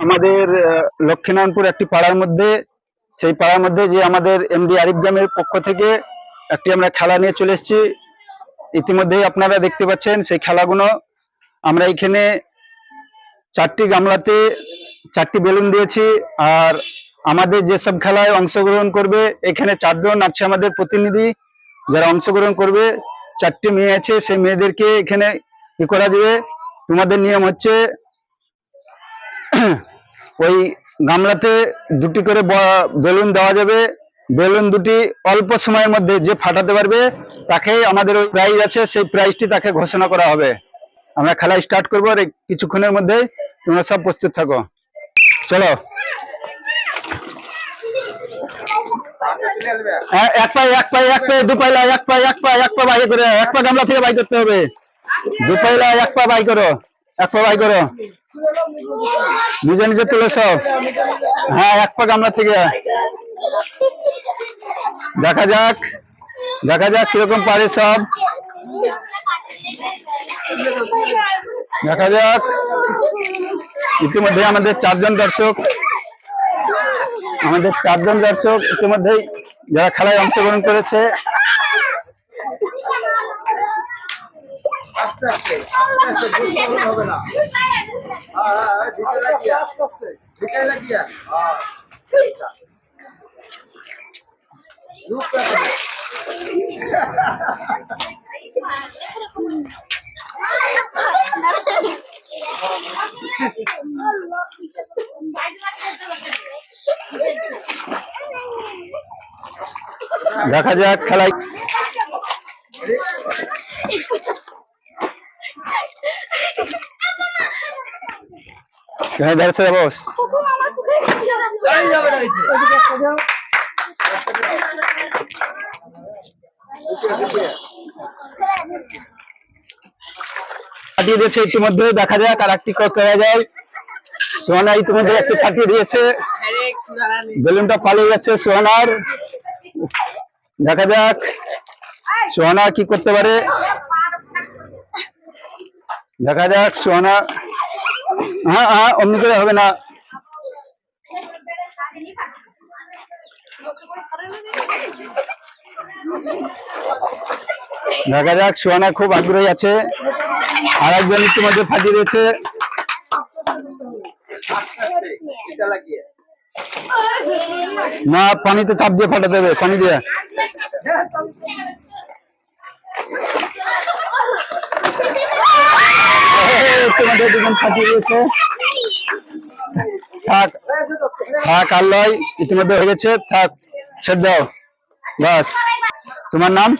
আমাদের লক্ষ্মীনারায়ণপুর একটি পাড়ার মধ্যে, সেই পাড়ার মধ্যে যে আমাদের এমডি আরিফ গ্রামের পক্ষ থেকে একটি আমরা খেলা নিয়ে চলে এসেছি। ইতিমধ্যেই আপনারা দেখতে পাচ্ছেন সেই খেলাগুলো। আমরা এখানে 4টি গামলাতে 4টি বেলুন দিয়েছি। আর আমাদের যেসব খেলায় অংশগ্রহণ করবে, এখানে 4 জন আছে আমাদের প্রতিনিধি যারা অংশগ্রহণ করবে। 4টি মেয়ে আছে, সেই মেয়েদেরকে এখানে ই করা যাবে। তোমাদের নিয়ম হচ্ছে ওই গামলাতে 2টি করে বেলুন দেওয়া যাবে। বেলুন দুটি অল্প সময়ের মধ্যে যে ফাটাতে পারবে তাকে আমাদের ওই প্রাইজ আছে, সেই প্রাইজটি তাকে ঘোষণা করা হবে। আমরা খেলা স্টার্ট করবো আর কিছুক্ষণের মধ্যে তোমরা সব প্রস্তুত থাকো। চলো, এক পায়ে 2 পাইলা, এক পা বাই করে, এক পা গামলা থেকে বাই করতে হবে। 2 পাইলা, এক পা বাই করো, এক পা বাই করো, নিজে নিজে তুলে সব। হ্যাঁ, এক পা গামলা থেকে। দেখা যাক কিরকম পারে সব। দেখা যাক। ইতিমধ্যে আমাদের 4 জন দর্শক ইতিমধ্যেই যারা খেলায় অংশগ্রহণ করেছে। দেখা যাক খেলায় বস। ফাটিয়ে দিয়েছে ইতিমধ্যে। দেখা যাক আর একটি করা যায়। সোহানা ইতিমধ্যে একটু ফাটিয়ে দিয়েছে, বেলুনটা পালিয়ে যাচ্ছে সোহানার। দেখা যাক সোহানা কি করতে পারে। দেখা যাক সোহানা। হ্যাঁ, অমনি করে হবে না। দেখা যাক, সোহানা খুব আগ্রহী আছে। আর একজন ইতিমধ্যে ফাটিয়ে দিয়েছে। না, পানিতে চাপ দিয়ে ফাটাতে হবে, পানি দিয়ে। ইতিমধ্যে দুজন ফাটিয়ে দিয়েছে। থাক আর লয়, ইতিমধ্যে হয়ে গেছে। থাক, ছেড়ে দাও, বাস। তোমার নাম?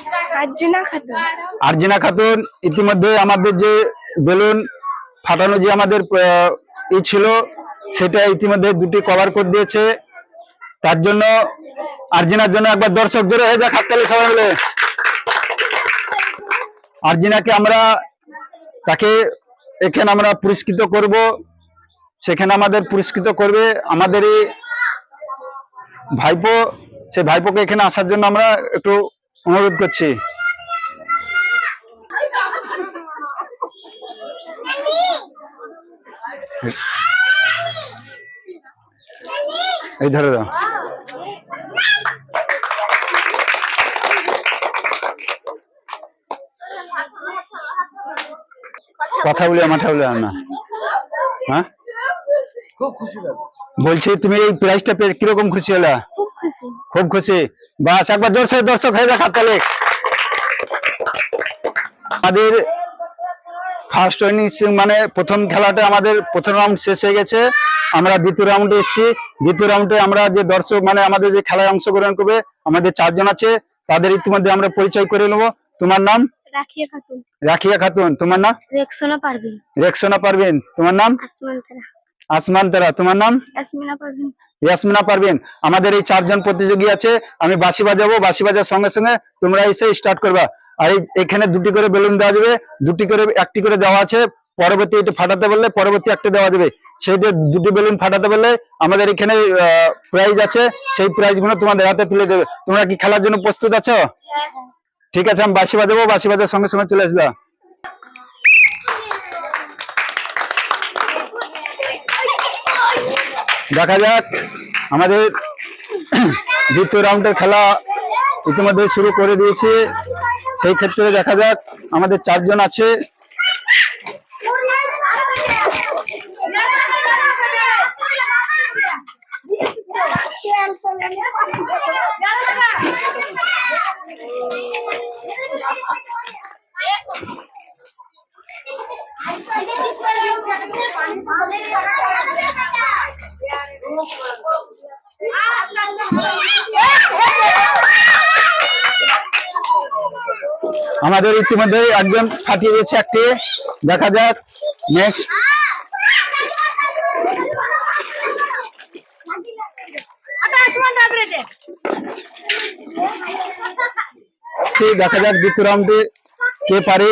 আরজিনা খাতুন। ইতিমধ্যে আমাদের যে বেলুন ফাটানো যে আমাদের ছিল, সেটা ইতিমধ্যে 2টি কভার করে দিয়েছে। তার জন্য আরজিনার জন্য একবার দর্শক জোরে হয়ে যাক, হাততালি সবাই মিলে। আরজিনাকে তাকে এখানে আমরা পুরস্কৃত করব। সেখানে আমাদের পুরস্কৃত করবে আমাদের এই ভাইপো। সেই ভাইপোকে এখানে আসার জন্য আমরা একটু অনুরোধ করছি। এই ধরে দাও। কথা বলি মাথা বলে না। হ্যাঁ, খুব খুশি বলছি। তুমি এই প্রাইজটা পেয়ে কিরকম খুশি হলা? খুব খুশি। বাস, একবার জোরসে দর্শক হয়ে যাক, হাততালি। আমাদের ফার্স্ট ইনিংস মানে প্রথম খেলাটা আমাদের প্রথম রাউন্ড শেষ হয়ে গেছে। আমরা দ্বিতীয় রাউন্ডে এসেছি। দ্বিতীয় রাউন্ডে আমরা যে দর্শক মানে আমাদের যে খেলায় অংশগ্রহণ করবে, আমাদের 4 জন আছে। তাদের ইতিমধ্যে আমরা পরিচয় করে নেব। তোমার নাম? রাখিয়া খাতুন। তোমার নাম? রেক্সোনা পারভিন। তোমার নাম? আসমান তারা। তোমার নাম? ইয়াসমিনা পারভিন। আমাদের এই 4 জন প্রতিযোগী আছে। আমি বাঁশি বাজাবো, বাঁশি বাজার সঙ্গে সঙ্গে তোমরা এসে স্টার্ট করবা। আর এখানে 2টি করে বেলুন দেওয়া যাবে, 2টি করে 1টি করে দেওয়া আছে। পরবর্তী এটা ফাটাতে বললে পরবর্তী একটা দেওয়া যাবে। সেইটা 2টি বেলুন ফাটাতে বললে আমাদের এখানে প্রাইজ আছে, সেই প্রাইজ গুলো তোমাদের হাতে তুলে দেবে। তোমরা কি খেলার জন্য প্রস্তুত আছো? ঠিক আছে, আমি বাঁশি বাজাবো, বাঁশি বাজার সঙ্গে সঙ্গে চলে আসবা। দেখা যাক আমাদের দ্বিতীয় রাউন্ডের খেলা ইতিমধ্যে শুরু করে দিয়েছে। সেই ক্ষেত্রে দেখা যাক আমাদের 4 জন আছে। আমাদের ইতিমধ্যে একজন ফাটিয়ে দিয়েছে একটি। দেখা যাক নেক্সট। দেখা যাক দ্বিতীয় রাউন্ডে কে পারে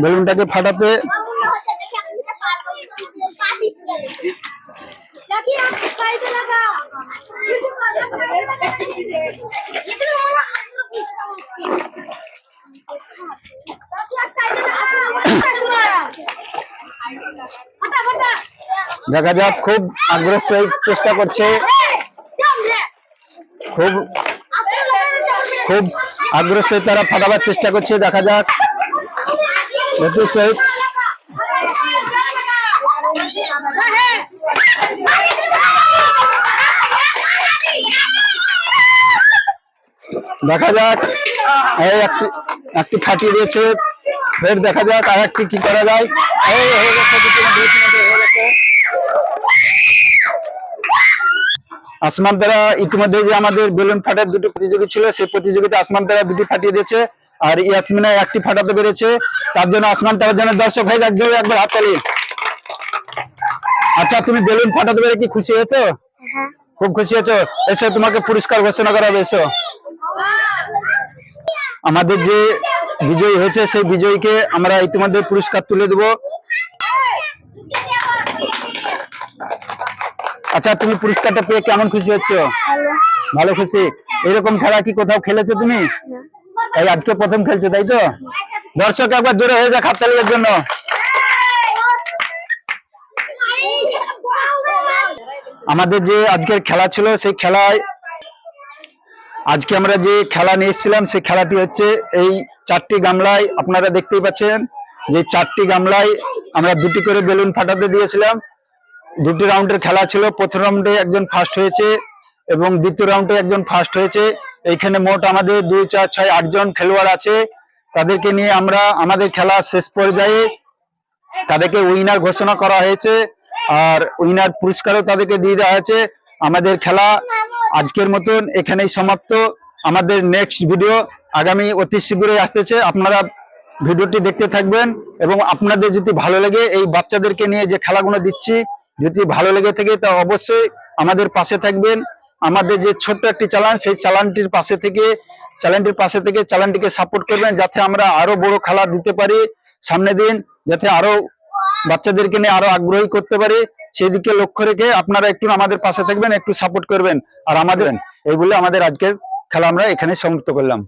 বেলুনটাকে ফাটাতে। দেখা যাক খুব আগ্রহ সহিত চেষ্টা করছে, খুব আগ্রহ সহিত তারা ফাটাবার চেষ্টা করছে। দেখা যাক সহিত দেখা যাক এই একটি ফাটিয়ে দিয়েছে। ফের দেখা যাক আর একটি কি করা যায়। আসমান তারা ইতিমধ্যে যে আমাদের বেলুন ফাটার দুটি প্রতিযোগী ছিল, সেই প্রতিযোগিতা আসমান তারা দুটি ফাটিয়ে দিয়েছে, আর ইয়াসমিনা একটি ফাটাতে পেরেছে। তার জন্য আসমান তারার জন্য দর্শক হয়ে যাক একবার হাততালি। আচ্ছা, তুমি বেলুন ফাটাতে পেরে কি খুশি হয়েছো? খুব খুশি হয়েছো। এসো তোমাকে পুরস্কার ঘোষণা করা হবে। এসো। আমাদের যে বিজয়ী হয়েছে সেই বিজয়ীকে আমরা ইতিমধ্যে পুরস্কার তুলে দেব। আচ্ছা, তুমি পুরস্কারটা পেয়ে কেমন খুশি হচ্ছ? ভালো খুশি। এরকম খেলা কি কোথাও খেলেছো তুমি? এই আজকে প্রথম খেলছো, তাই তো? দর্শক একবার জোরে হয়ে যাক হাততালির জন্য। আমাদের যে আজকের খেলা ছিল সেই খেলায় আজকে আমরা যে খেলা নিয়ে এসেছিলাম সেই খেলাটি হচ্ছে এই 4টি গামলায়। আপনারা দেখতেই পাচ্ছেন যে 4টি গামলায় আমরা 2টি করে বেলুন ফাটাতে দিয়েছিলাম। 2টি রাউন্ডের খেলা ছিল। প্রথম রাউন্ডে একজন ফার্স্ট হয়েছে এবং দ্বিতীয় রাউন্ডে একজন ফার্স্ট হয়েছে। এইখানে মোট আমাদের 2, 4, 6, 8 জন খেলোয়াড় আছে। তাদেরকে নিয়ে আমরা আমাদের খেলা শেষ পর্যায়ে তাদেরকে উইনার ঘোষণা করা হয়েছে, আর উইনার পুরস্কারও তাদেরকে দিয়ে দেওয়া হয়েছে। আমাদের খেলা আজকের মতন এখানেই সমাপ্ত। আমাদের নেক্সট ভিডিও আগামী অতি শীঘ্রই আসতেছে। আপনারা ভিডিওটি দেখতে থাকবেন এবং আপনাদের যদি ভালো লাগে এই বাচ্চাদেরকে নিয়ে যে খেলাগুলো দিচ্ছি, যদি ভালো লেগে থাকে তা অবশ্যই আমাদের পাশে থাকবেন। আমাদের যে ছোট্ট একটি চ্যানেল, সেই চ্যানেলটির পাশে থেকে চ্যানেলটিকে সাপোর্ট করবেন, যাতে আমরা আরো বড় খেলা দিতে পারি সামনে দিন, যাতে আরো বাচ্চাদেরকে নিয়ে আরো আগ্রহী করতে পারি। সেদিকে লক্ষ্য রেখে আপনারা একটু আমাদের পাশে থাকবেন, একটু সাপোর্ট করবেন। আর আমাদের এই বলে আমাদের আজকের খেলা আমরা এখানে সমাপ্ত করলাম।